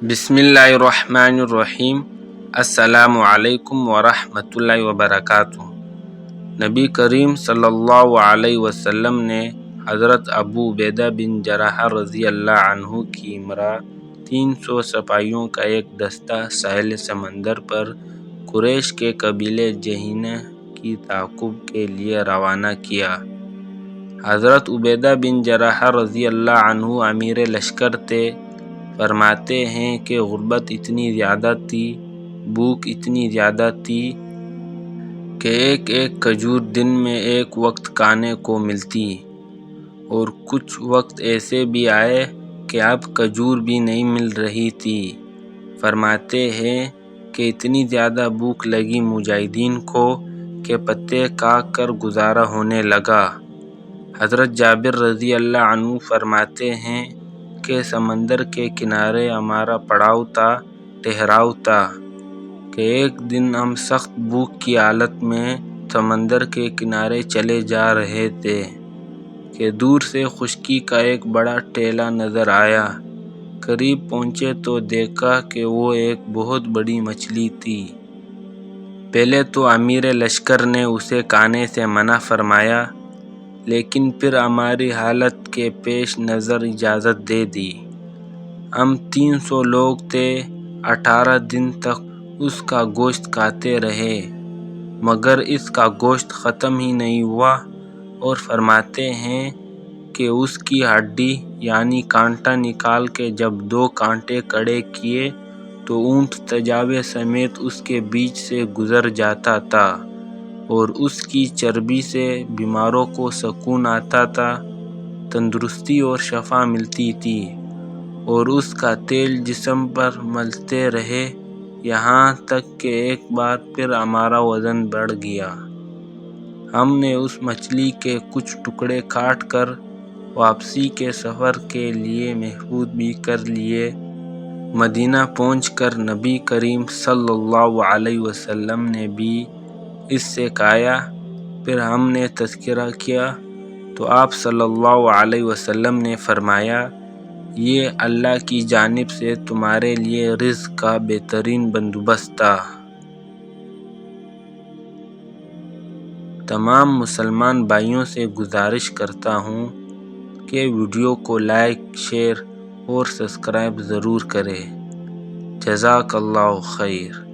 بسم اللہ الرحمن الرحیم۔ السلام علیکم ورحمۃ اللہ وبرکاتہ۔ نبی کریم صلی اللہ علیہ وسلم نے حضرت ابو عبیدہ بن جراح رضی اللہ عنہ کی ہمراہ 300 سپاہیوں کا ایک دستہ ساحل سمندر پر قریش کے قبیلے جہینہ کی تعاقب کے لیے روانہ کیا۔ حضرت عبیدہ بن جراح رضی اللہ عنہ امیر لشکر تھے۔ فرماتے ہیں کہ غربت اتنی زیادہ تھی، بھوک اتنی زیادہ تھی کہ ایک ایک کھجور دن میں ایک وقت کھانے کو ملتی، اور کچھ وقت ایسے بھی آئے کہ اب کھجور بھی نہیں مل رہی تھی۔ فرماتے ہیں کہ اتنی زیادہ بھوک لگی مجاہدین کو کہ پتے کھا کر گزارا ہونے لگا۔ حضرت جابر رضی اللہ عنہ فرماتے ہیں کہ سمندر کے کنارے ہمارا پڑاؤ تھا، ٹھہراؤ تھا، کہ ایک دن ہم سخت بھوک کی حالت میں سمندر کے کنارے چلے جا رہے تھے کہ دور سے خشکی کا ایک بڑا ٹیلہ نظر آیا۔ قریب پہنچے تو دیکھا کہ وہ ایک بہت بڑی مچھلی تھی۔ پہلے تو امیر لشکر نے اسے کھانے سے منع فرمایا، لیکن پھر ہماری حالت کے پیش نظر اجازت دے دی۔ ہم 300 لوگ تھے، 18 دن تک اس کا گوشت کھاتے رہے، مگر اس کا گوشت ختم ہی نہیں ہوا، اور فرماتے ہیں کہ اس کی ہڈی یعنی کانٹا نکال کے جب 2 کانٹے کھڑے کیے تو اونٹ تجاوے سمیت اس کے بیچ سے گزر جاتا تھا، اور اس کی چربی سے بیماروں کو سکون آتا تھا، تندرستی اور شفا ملتی تھی، اور اس کا تیل جسم پر ملتے رہے، یہاں تک کہ ایک بار پھر ہمارا وزن بڑھ گیا۔ ہم نے اس مچھلی کے کچھ ٹکڑے کاٹ کر واپسی کے سفر کے لیے محفوظ بھی کر لیے۔ مدینہ پہنچ کر نبی کریم صلی اللہ علیہ وسلم نے بھی اس سے کھایا۔ پھر ہم نے تذکرہ کیا تو آپ صلی اللہ علیہ وسلم نے فرمایا، یہ اللہ کی جانب سے تمہارے لیے رزق کا بہترین بندوبست تھا۔ تمام مسلمان بھائیوں سے گزارش کرتا ہوں کہ ویڈیو کو لائک، شیئر اور سبسکرائب ضرور کریں۔ جزاک اللہ خیر۔